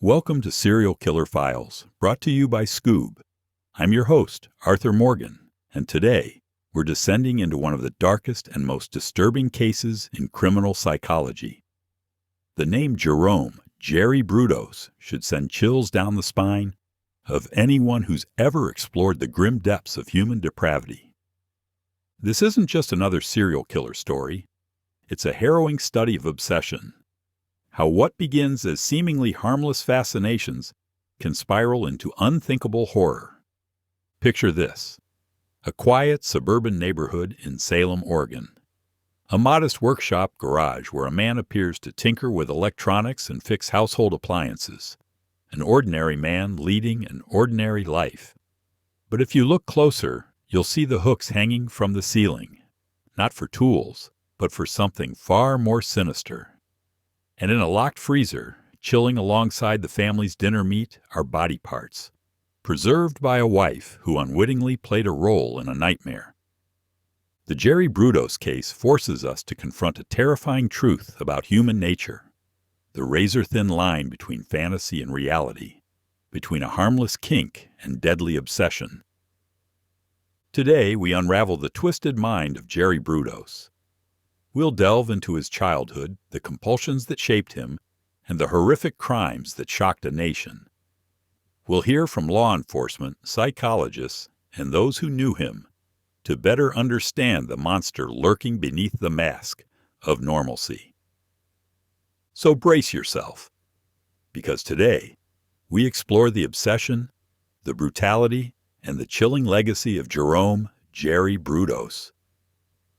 Welcome to Serial Killer Files, brought to you by Skoob. I'm your host, Arthur Morgan, and today we're descending into one of the darkest and most disturbing cases in criminal psychology. The name Jerome, Jerry Brudos, should send chills down the spine of anyone who's ever explored the grim depths of human depravity. This isn't just another serial killer story. It's a harrowing study of obsession. How what begins as seemingly harmless fascinations can spiral into unthinkable horror. Picture this: a quiet suburban neighborhood in Salem, Oregon. A modest workshop garage where a man appears to tinker with electronics and fix household appliances. An ordinary man leading an ordinary life. But if you look closer, you'll see the hooks hanging from the ceiling. Not for tools, but for something far more sinister. And in a locked freezer, chilling alongside the family's dinner meat, are body parts, preserved by a wife who unwittingly played a role in a nightmare. The Jerry Brudos case forces us to confront a terrifying truth about human nature, the razor-thin line between fantasy and reality, between a harmless kink and deadly obsession. Today, we unravel the twisted mind of Jerry Brudos. We'll delve into his childhood, the compulsions that shaped him, and the horrific crimes that shocked a nation. We'll hear from law enforcement, psychologists, and those who knew him to better understand the monster lurking beneath the mask of normalcy. So brace yourself, because today we explore the obsession, the brutality, and the chilling legacy of Jerome Jerry Brudos.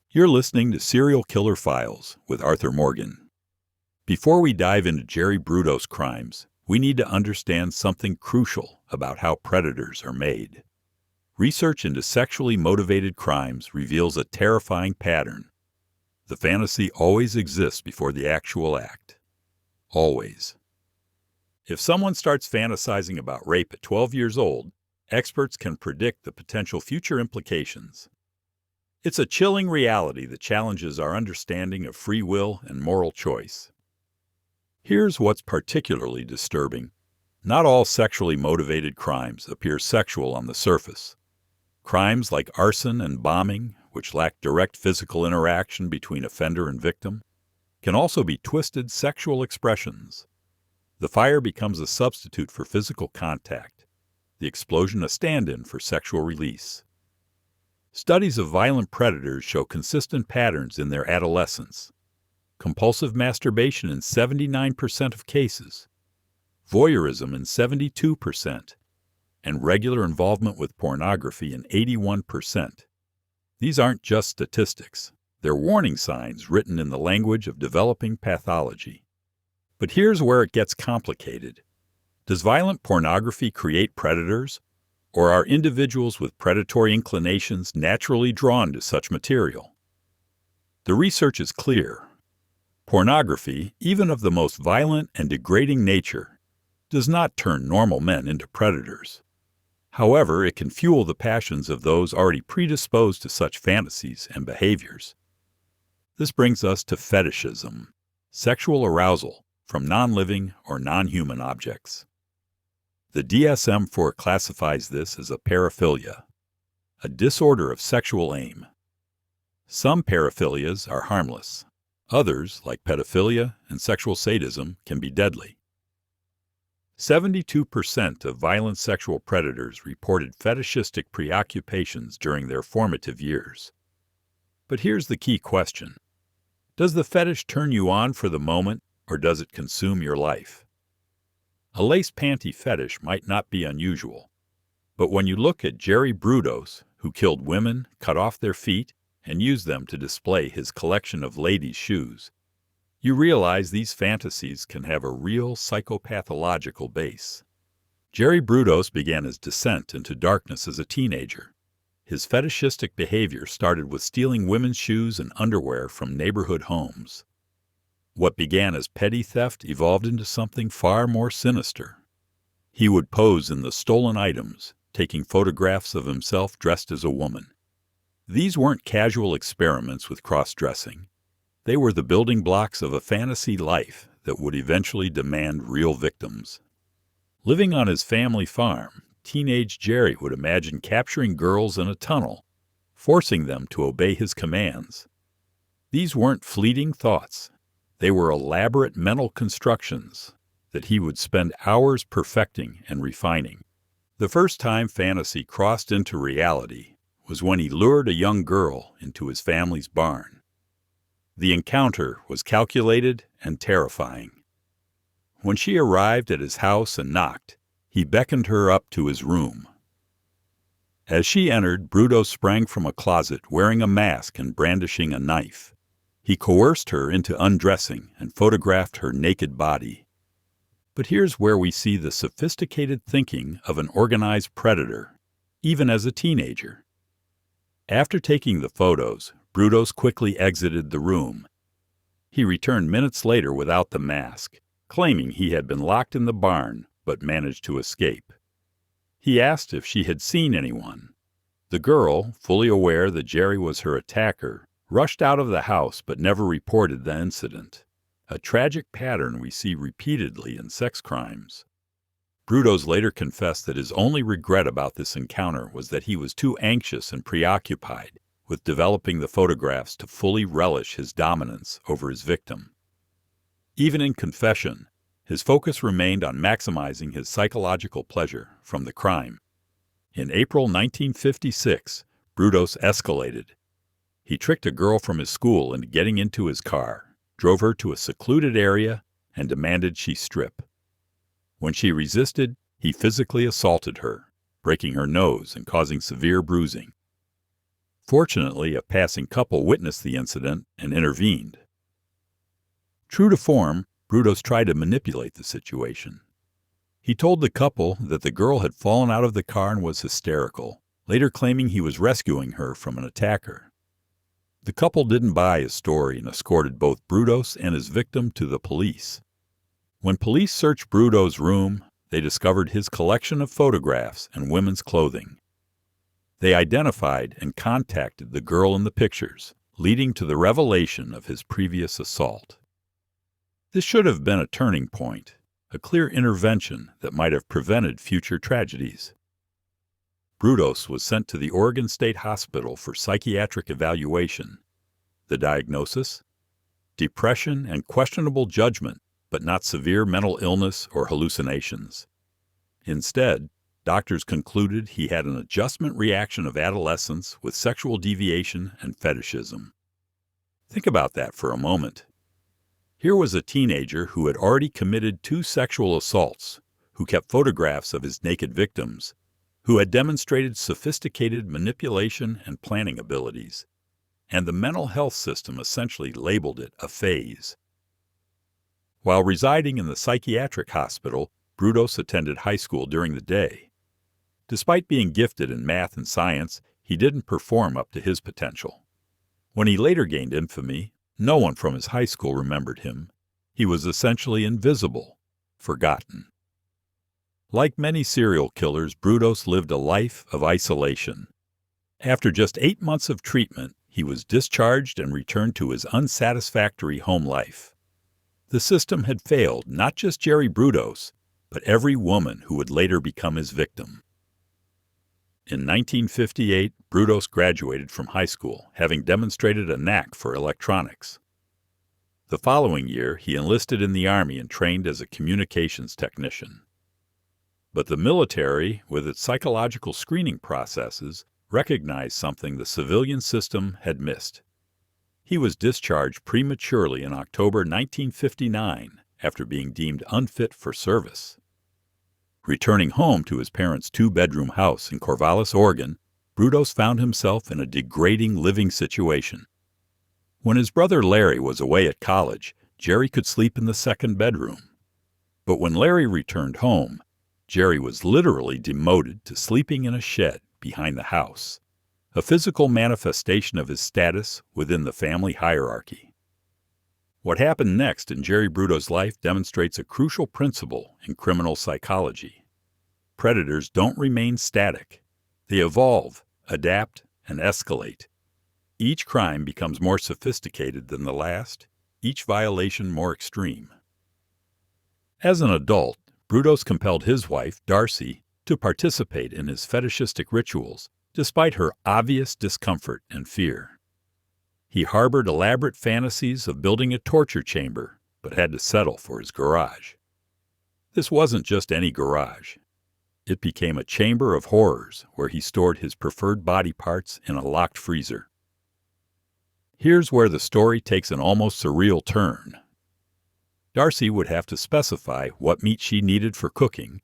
You're listening to Serial Killer Files with Arthur Morgan. Before we dive into Jerry Brudos' crimes, we need to understand something crucial about how predators are made. Research into sexually motivated crimes reveals a terrifying pattern. The fantasy always exists before the actual act. Always. If someone starts fantasizing about rape at 12 years old, experts can predict the potential future implications. It's a chilling reality that challenges our understanding of free will and moral choice. Here's what's particularly disturbing. Not all sexually motivated crimes appear sexual on the surface. Crimes like arson and bombing, which lack direct physical interaction between offender and victim, can also be twisted sexual expressions. The fire becomes a substitute for physical contact, the explosion a stand-in for sexual release. Studies of violent predators show consistent patterns in their adolescence. Compulsive masturbation in 79% of cases, voyeurism in 72%, and regular involvement with pornography in 81%. These aren't just statistics. They're warning signs written in the language of developing pathology. But here's where it gets complicated. Does violent pornography create predators? Or are individuals with predatory inclinations naturally drawn to such material? The research is clear. Pornography, even of the most violent and degrading nature, does not turn normal men into predators. However, it can fuel the passions of those already predisposed to such fantasies and behaviors. This brings us to fetishism, sexual arousal from non-living or non-human objects. The DSM-4 classifies this as a paraphilia, a disorder of sexual aim. Some paraphilias are harmless. Others, like pedophilia and sexual sadism, can be deadly. 72% of violent sexual predators reported fetishistic preoccupations during their formative years. But here's the key question. Does the fetish turn you on for the moment, or does it consume your life? A lace panty fetish might not be unusual, but when you look at Jerry Brudos, who killed women, cut off their feet, and used them to display his collection of ladies' shoes, you realize these fantasies can have a real psychopathological base. Jerry Brudos began his descent into darkness as a teenager. His fetishistic behavior started with stealing women's shoes and underwear from neighborhood homes. What began as petty theft evolved into something far more sinister. He would pose in the stolen items, taking photographs of himself dressed as a woman. These weren't casual experiments with cross-dressing. They were the building blocks of a fantasy life that would eventually demand real victims. Living on his family farm, teenage Jerry would imagine capturing girls in a tunnel, forcing them to obey his commands. These weren't fleeting thoughts. They were elaborate mental constructions that he would spend hours perfecting and refining. The first time fantasy crossed into reality was when he lured a young girl into his family's barn. The encounter was calculated and terrifying. When she arrived at his house and knocked, he beckoned her up to his room. As she entered, Brudos sprang from a closet wearing a mask and brandishing a knife. He coerced her into undressing and photographed her naked body. But here's where we see the sophisticated thinking of an organized predator, even as a teenager. After taking the photos, Brudos quickly exited the room. He returned minutes later without the mask, claiming he had been locked in the barn but managed to escape. He asked if she had seen anyone. The girl, fully aware that Jerry was her attacker, rushed out of the house but never reported the incident, a tragic pattern we see repeatedly in sex crimes. Brudos later confessed that his only regret about this encounter was that he was too anxious and preoccupied with developing the photographs to fully relish his dominance over his victim. Even in confession, his focus remained on maximizing his psychological pleasure from the crime. In April 1956, Brudos escalated. He tricked a girl from his school into getting into his car, drove her to a secluded area, and demanded she strip. When she resisted, he physically assaulted her, breaking her nose and causing severe bruising. Fortunately, a passing couple witnessed the incident and intervened. True to form, Brudos tried to manipulate the situation. He told the couple that the girl had fallen out of the car and was hysterical, later claiming he was rescuing her from an attacker. The couple didn't buy his story and escorted both Brudos and his victim to the police. When police searched Brudos' room, they discovered his collection of photographs and women's clothing. They identified and contacted the girl in the pictures, leading to the revelation of his previous assault. This should have been a turning point, a clear intervention that might have prevented future tragedies. Brudos was sent to the Oregon State Hospital for psychiatric evaluation. The diagnosis? Depression and questionable judgment, but not severe mental illness or hallucinations. Instead, doctors concluded he had an adjustment reaction of adolescence with sexual deviation and fetishism. Think about that for a moment. Here was a teenager who had already committed 2 sexual assaults, who kept photographs of his naked victims, who had demonstrated sophisticated manipulation and planning abilities, and the mental health system essentially labeled it a phase. While residing in the psychiatric hospital, Brudos attended high school during the day. Despite being gifted in math and science, he didn't perform up to his potential. When he later gained infamy, no one from his high school remembered him. He was essentially invisible, forgotten. Like many serial killers, Brudos lived a life of isolation. After just 8 months of treatment, he was discharged and returned to his unsatisfactory home life. The system had failed not just Jerry Brudos, but every woman who would later become his victim. In 1958, Brudos graduated from high school, having demonstrated a knack for electronics. The following year, he enlisted in the Army and trained as a communications technician. But the military, with its psychological screening processes, recognized something the civilian system had missed. He was discharged prematurely in October 1959 after being deemed unfit for service. Returning home to his parents' 2-bedroom house in Corvallis, Oregon, Brudos found himself in a degrading living situation. When his brother Larry was away at college, Jerry could sleep in the 2nd bedroom. But when Larry returned home, Jerry was literally demoted to sleeping in a shed behind the house, a physical manifestation of his status within the family hierarchy. What happened next in Jerry Brudos' life demonstrates a crucial principle in criminal psychology. Predators don't remain static. They evolve, adapt, and escalate. Each crime becomes more sophisticated than the last, each violation more extreme. As an adult, Brudos compelled his wife, Darcy, to participate in his fetishistic rituals, despite her obvious discomfort and fear. He harbored elaborate fantasies of building a torture chamber, but had to settle for his garage. This wasn't just any garage. It became a chamber of horrors where he stored his preferred body parts in a locked freezer. Here's where the story takes an almost surreal turn. Darcy would have to specify what meat she needed for cooking,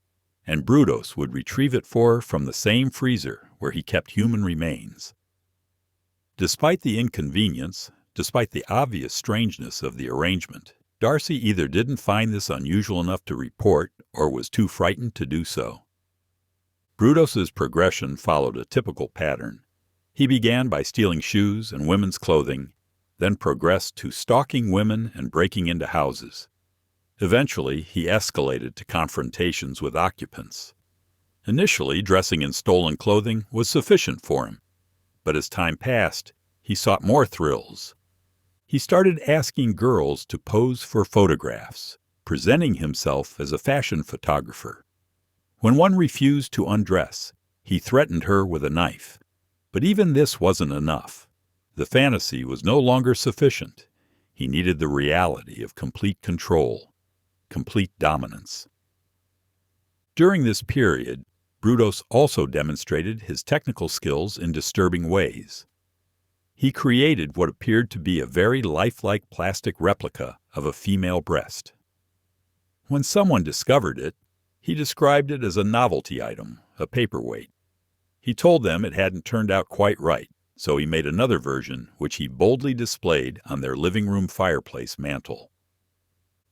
and Brudos would retrieve it for her from the same freezer where he kept human remains. Despite the inconvenience, despite the obvious strangeness of the arrangement, Darcy either didn't find this unusual enough to report or was too frightened to do so. Brudos's progression followed a typical pattern. He began by stealing shoes and women's clothing, then progressed to stalking women and breaking into houses. Eventually, he escalated to confrontations with occupants. Initially, dressing in stolen clothing was sufficient for him, but as time passed, he sought more thrills. He started asking girls to pose for photographs, presenting himself as a fashion photographer. When one refused to undress, he threatened her with a knife. But even this wasn't enough. The fantasy was no longer sufficient. He needed the reality of complete control, complete dominance. During this period, Brudos also demonstrated his technical skills in disturbing ways. He created what appeared to be a very lifelike plastic replica of a female breast. When someone discovered it, he described it as a novelty item, a paperweight. He told them it hadn't turned out quite right, so he made another version which he boldly displayed on their living room fireplace mantel.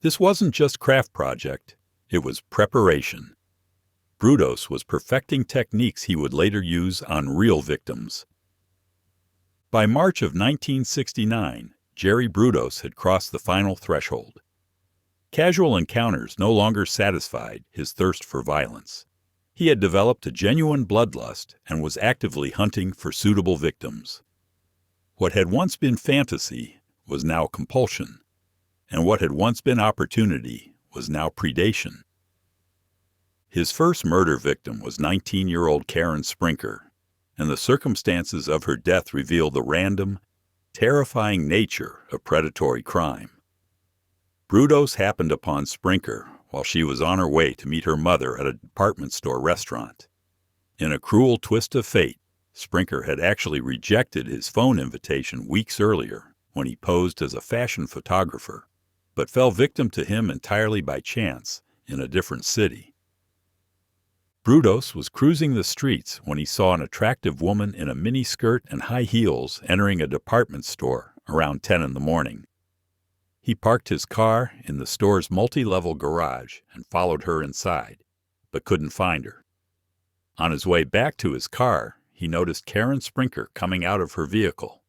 This wasn't just craft project, it was preparation. Brudos was perfecting techniques he would later use on real victims. By March of 1969, Jerry Brudos had crossed the final threshold. Casual encounters no longer satisfied his thirst for violence. He had developed a genuine bloodlust and was actively hunting for suitable victims. What had once been fantasy was now compulsion, and what had once been opportunity was now predation. His first murder victim was 19-year-old Karen Sprinker, and the circumstances of her death reveal the random, terrifying nature of predatory crime. Brudos happened upon Sprinker while she was on her way to meet her mother at a department store restaurant. In a cruel twist of fate, Sprinker had actually rejected his phone invitation weeks earlier when he posed as a fashion photographer, but fell victim to him entirely by chance in a different city. Brudos was cruising the streets when he saw an attractive woman in a miniskirt and high heels entering a department store around 10 in the morning. He parked his car in the store's multi-level garage and followed her inside, but couldn't find her. On his way back to his car, he noticed Karen Sprinker coming out of her vehicle.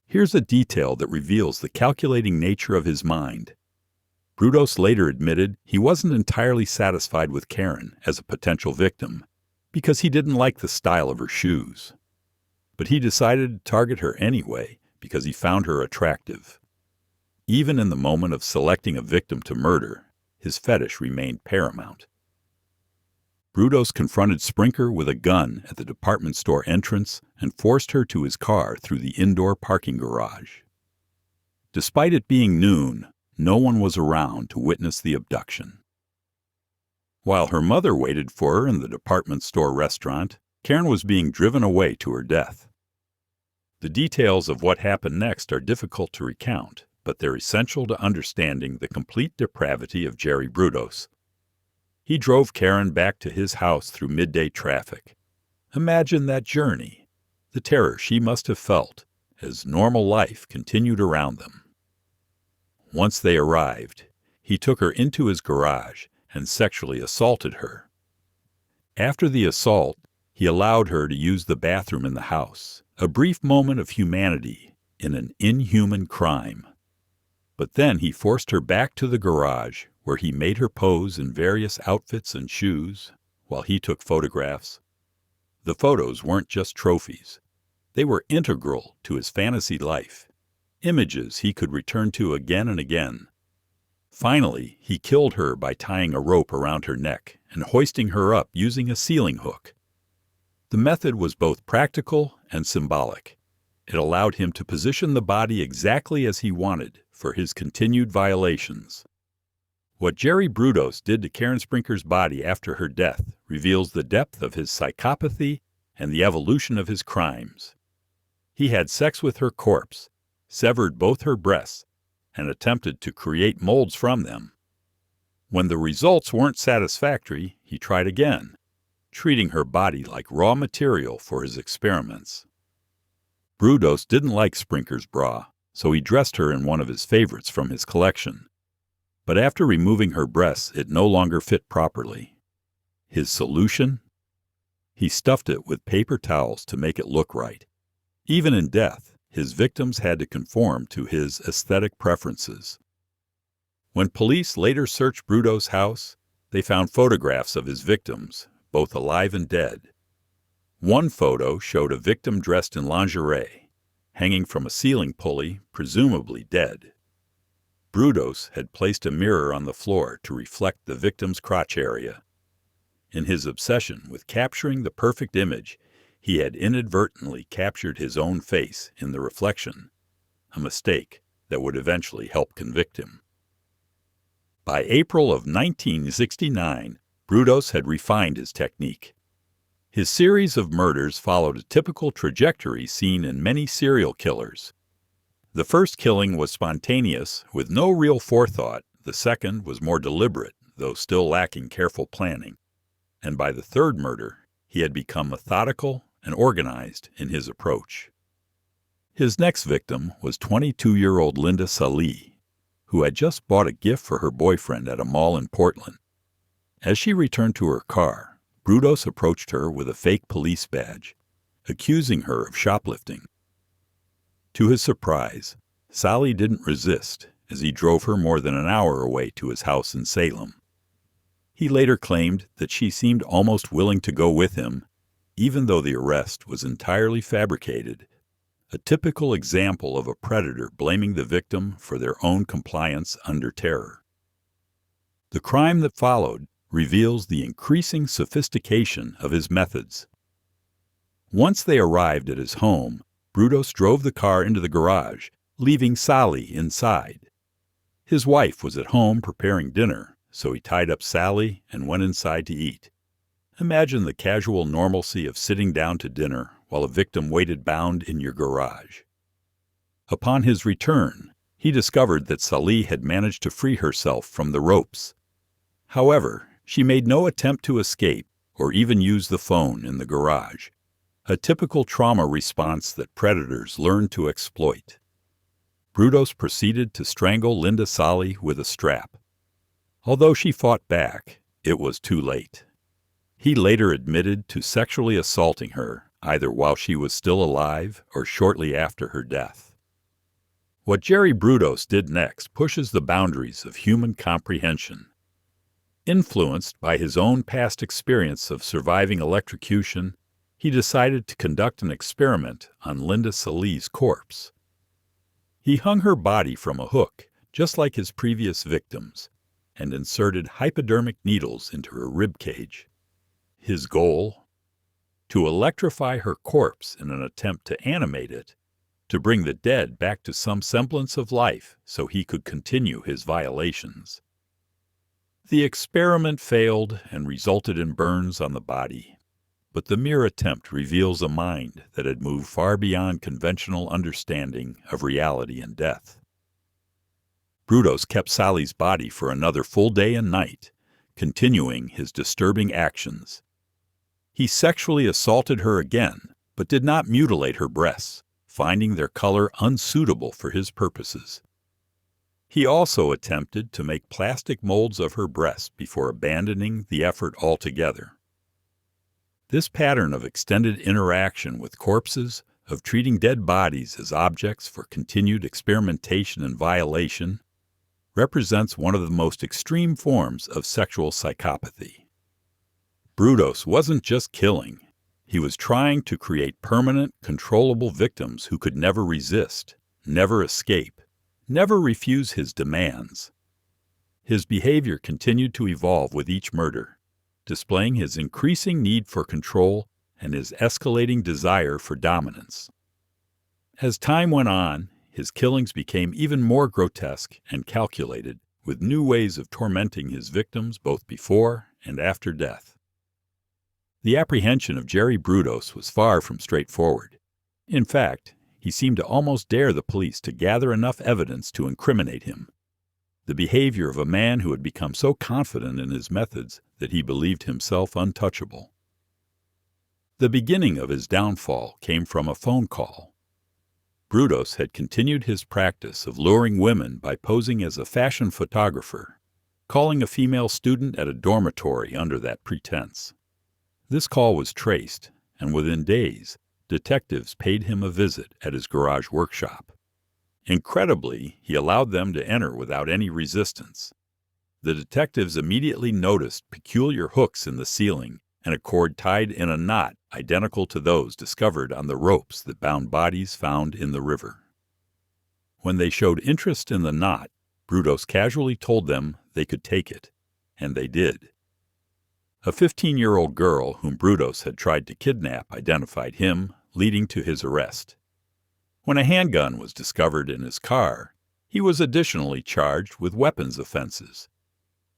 Here's a detail that reveals the calculating nature of his mind. Brudos later admitted he wasn't entirely satisfied with Karen as a potential victim because he didn't like the style of her shoes. But he decided to target her anyway because he found her attractive. Even in the moment of selecting a victim to murder, his fetish remained paramount. Brudos confronted Sprinker with a gun at the department store entrance and forced her to his car through the indoor parking garage. Despite it being noon, no one was around to witness the abduction. While her mother waited for her in the department store restaurant, Karen was being driven away to her death. The details of what happened next are difficult to recount, but they're essential to understanding the complete depravity of Jerry Brudos. He drove Karen back to his house through midday traffic. Imagine that journey, the terror she must have felt as normal life continued around them. Once they arrived, he took her into his garage and sexually assaulted her. After the assault, he allowed her to use the bathroom in the house, a brief moment of humanity in an inhuman crime. But then he forced her back to the garage, where he made her pose in various outfits and shoes, while he took photographs. The photos weren't just trophies. They were integral to his fantasy life, images he could return to again and again. Finally, he killed her by tying a rope around her neck and hoisting her up using a ceiling hook. The method was both practical and symbolic. It allowed him to position the body exactly as he wanted for his continued violations. What Jerry Brudos did to Karen Sprinker's body after her death reveals the depth of his psychopathy and the evolution of his crimes. He had sex with her corpse, severed both her breasts, and attempted to create molds from them. When the results weren't satisfactory, he tried again, treating her body like raw material for his experiments. Brudos didn't like Sprinker's bra, so he dressed her in one of his favorites from his collection. But after removing her breasts, it no longer fit properly. His solution? He stuffed it with paper towels to make it look right. Even in death, his victims had to conform to his aesthetic preferences. When police later searched Brudos' house, they found photographs of his victims, both alive and dead. One photo showed a victim dressed in lingerie, hanging from a ceiling pulley, presumably dead. Brudos had placed a mirror on the floor to reflect the victim's crotch area. In his obsession with capturing the perfect image, he had inadvertently captured his own face in the reflection, a mistake that would eventually help convict him. By April of 1969, Brudos had refined his technique. His series of murders followed a typical trajectory seen in many serial killers. The first killing was spontaneous, with no real forethought. The second was more deliberate, though still lacking careful planning. And by the third murder, he had become methodical and organized in his approach. His next victim was 22-year-old Linda Sallee, who had just bought a gift for her boyfriend at a mall in Portland. As she returned to her car, Brudos approached her with a fake police badge, accusing her of shoplifting. To his surprise, Sallee didn't resist as he drove her more than an hour away to his house in Salem. He later claimed that she seemed almost willing to go with him, even though the arrest was entirely fabricated, a typical example of a predator blaming the victim for their own compliance under terror. The crime that followed reveals the increasing sophistication of his methods. Once they arrived at his home, Brudos drove the car into the garage, leaving Sallee inside. His wife was at home preparing dinner, so he tied up Sallee and went inside to eat. Imagine the casual normalcy of sitting down to dinner while a victim waited bound in your garage. Upon his return, he discovered that Sallee had managed to free herself from the ropes. However, she made no attempt to escape or even use the phone in the garage, a typical trauma response that predators learn to exploit. Brudos proceeded to strangle Linda Sallee with a strap. Although she fought back, it was too late. He later admitted to sexually assaulting her, either while she was still alive or shortly after her death. What Jerry Brudos did next pushes the boundaries of human comprehension. Influenced by his own past experience of surviving electrocution, he decided to conduct an experiment on Linda Sallee's corpse. He hung her body from a hook, just like his previous victims, and inserted hypodermic needles into her rib cage. His goal? To electrify her corpse in an attempt to animate it, to bring the dead back to some semblance of life so he could continue his violations. The experiment failed and resulted in burns on the body, but the mere attempt reveals a mind that had moved far beyond conventional understanding of reality and death. Brudos kept Sallee's body for another full day and night, continuing his disturbing actions. He sexually assaulted her again, but did not mutilate her breasts, finding their color unsuitable for his purposes. He also attempted to make plastic molds of her breasts before abandoning the effort altogether. This pattern of extended interaction with corpses, of treating dead bodies as objects for continued experimentation and violation, represents one of the most extreme forms of sexual psychopathy. Brudos wasn't just killing. He was trying to create permanent, controllable victims who could never resist, never escape, never refuse his demands. His behavior continued to evolve with each murder, displaying his increasing need for control and his escalating desire for dominance. As time went on, his killings became even more grotesque and calculated, with new ways of tormenting his victims both before and after death. The apprehension of Jerry Brudos was far from straightforward. In fact, he seemed to almost dare the police to gather enough evidence to incriminate him. The behavior of a man who had become so confident in his methods that he believed himself untouchable. The beginning of his downfall came from a phone call. Brudos had continued his practice of luring women by posing as a fashion photographer, calling a female student at a dormitory under that pretense. This call was traced, and within days, detectives paid him a visit at his garage workshop. Incredibly, he allowed them to enter without any resistance. The detectives immediately noticed peculiar hooks in the ceiling and a cord tied in a knot identical to those discovered on the ropes that bound bodies found in the river. When they showed interest in the knot, Brudos casually told them they could take it, and they did. A 15-year-old girl whom Brudos had tried to kidnap identified him, leading to his arrest. When a handgun was discovered in his car, he was additionally charged with weapons offenses.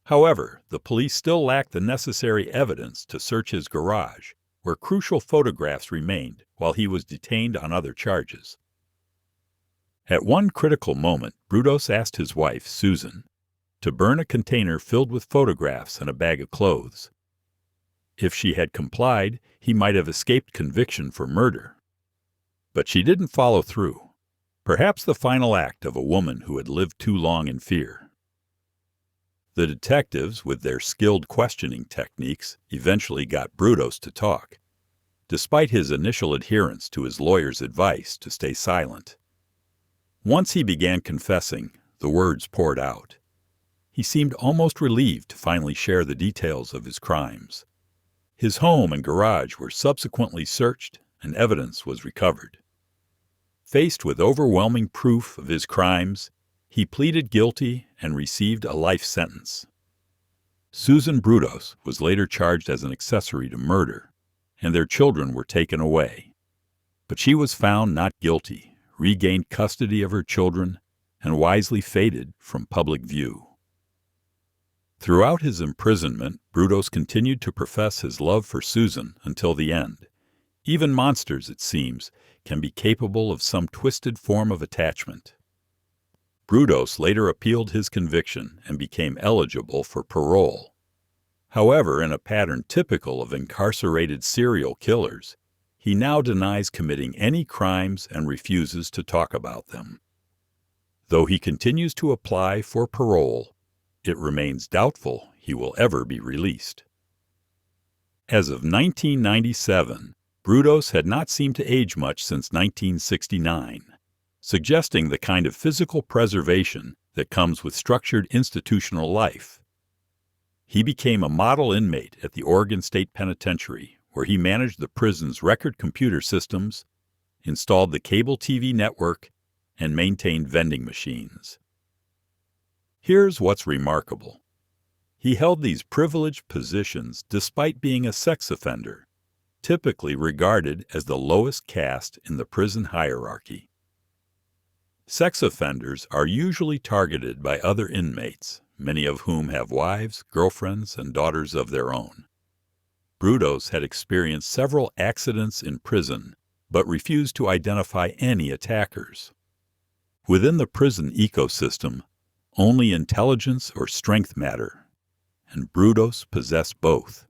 However, the police still lacked the necessary evidence to search his garage, where crucial photographs remained while he was detained on other charges. At one critical moment, Brudos asked his wife, Susan, to burn a container filled with photographs and a bag of clothes. If she had complied, he might have escaped conviction for murder. But she didn't follow through, perhaps the final act of a woman who had lived too long in fear. The detectives, with their skilled questioning techniques, eventually got Brudos to talk, despite his initial adherence to his lawyer's advice to stay silent. Once he began confessing, the words poured out. He seemed almost relieved to finally share the details of his crimes. His home and garage were subsequently searched, and evidence was recovered. Faced with overwhelming proof of his crimes, he pleaded guilty and received a life sentence. Susan Brudos was later charged as an accessory to murder, and their children were taken away. But she was found not guilty, regained custody of her children, and wisely faded from public view. Throughout his imprisonment, Brudos continued to profess his love for Susan until the end. Even monsters, it seems, can be capable of some twisted form of attachment. Brudos later appealed his conviction and became eligible for parole. However, in a pattern typical of incarcerated serial killers, he now denies committing any crimes and refuses to talk about them. Though he continues to apply for parole, it remains doubtful he will ever be released. As of 1997, Brudos had not seemed to age much since 1969. Suggesting the kind of physical preservation that comes with structured institutional life. He became a model inmate at the Oregon State Penitentiary, where he managed the prison's record computer systems, installed the cable TV network, and maintained vending machines. Here's what's remarkable. He held these privileged positions despite being a sex offender, typically regarded as the lowest caste in the prison hierarchy. Sex offenders are usually targeted by other inmates, many of whom have wives, girlfriends, and daughters of their own. Brudos had experienced several accidents in prison, but refused to identify any attackers. Within the prison ecosystem, only intelligence or strength matter, and Brudos possessed both.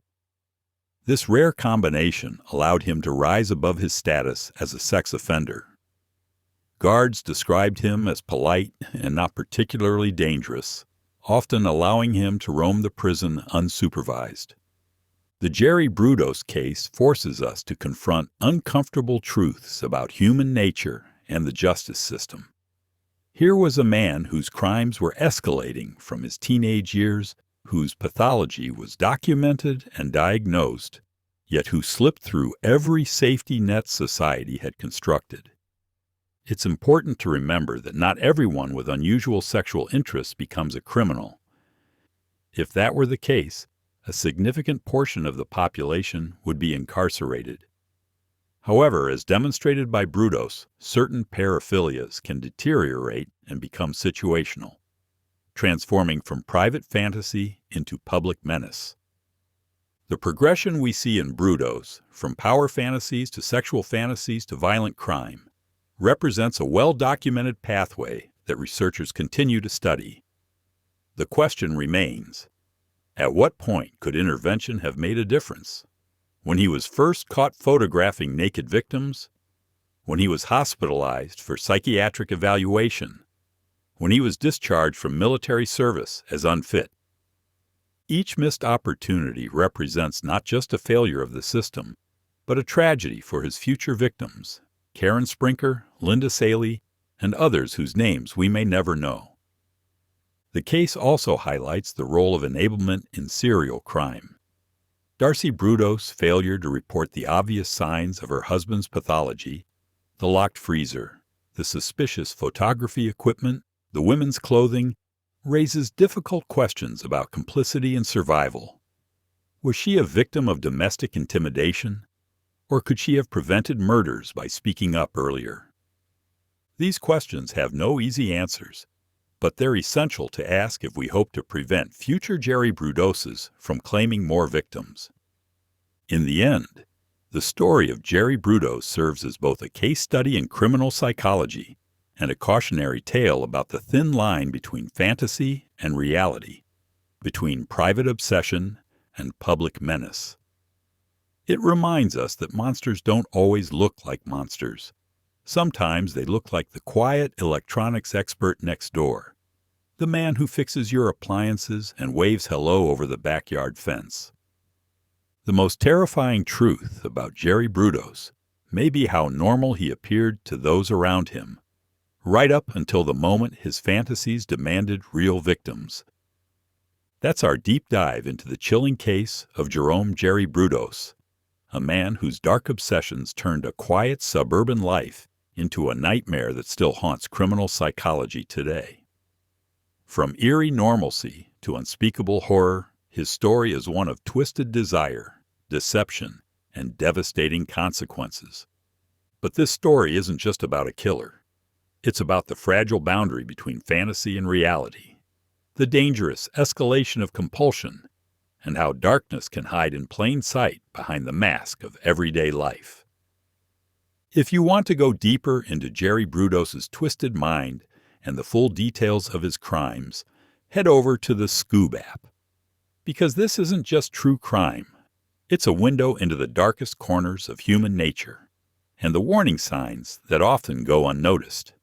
This rare combination allowed him to rise above his status as a sex offender. Guards described him as polite and not particularly dangerous, often allowing him to roam the prison unsupervised. The Jerry Brudos case forces us to confront uncomfortable truths about human nature and the justice system. Here was a man whose crimes were escalating from his teenage years, whose pathology was documented and diagnosed, yet who slipped through every safety net society had constructed. It's important to remember that not everyone with unusual sexual interests becomes a criminal. If that were the case, a significant portion of the population would be incarcerated. However, as demonstrated by Brudos, certain paraphilias can deteriorate and become situational, transforming from private fantasy into public menace. The progression we see in Brudos, from power fantasies to sexual fantasies to violent crime, represents a well-documented pathway that researchers continue to study. The question remains, at what point could intervention have made a difference? When he was first caught photographing naked victims? When he was hospitalized for psychiatric evaluation? When he was discharged from military service as unfit? Each missed opportunity represents not just a failure of the system, but a tragedy for his future victims, Karen Sprinker, Linda Saley, and others whose names we may never know. The case also highlights the role of enablement in serial crime. Darcy Brudos' failure to report the obvious signs of her husband's pathology, the locked freezer, the suspicious photography equipment, the women's clothing, raises difficult questions about complicity and survival. Was she a victim of domestic intimidation, or could she have prevented murders by speaking up earlier? These questions have no easy answers, but they're essential to ask if we hope to prevent future Jerry Brudoses from claiming more victims. In the end, the story of Jerry Brudos serves as both a case study in criminal psychology and a cautionary tale about the thin line between fantasy and reality, between private obsession and public menace. It reminds us that monsters don't always look like monsters. Sometimes they look like the quiet electronics expert next door, the man who fixes your appliances and waves hello over the backyard fence. The most terrifying truth about Jerry Brudos may be how normal he appeared to those around him, right up until the moment his fantasies demanded real victims. That's our deep dive into the chilling case of Jerome Jerry Brudos, a man whose dark obsessions turned a quiet suburban life into a nightmare that still haunts criminal psychology today. From eerie normalcy to unspeakable horror, his story is one of twisted desire, deception, and devastating consequences. But this story isn't just about a killer. It's about the fragile boundary between fantasy and reality, the dangerous escalation of compulsion, and how darkness can hide in plain sight behind the mask of everyday life. If you want to go deeper into Jerry Brudos' twisted mind and the full details of his crimes, head over to the Skoob app. Because this isn't just true crime. It's a window into the darkest corners of human nature and the warning signs that often go unnoticed.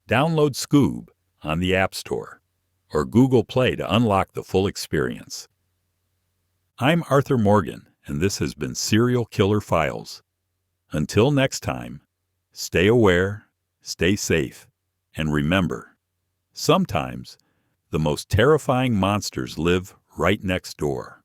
Download Skoob on the App Store or Google Play to unlock the full experience. I'm Arthur Morgan, and this has been Serial Killer Files. Until next time, stay aware, stay safe, and remember, sometimes the most terrifying monsters live right next door.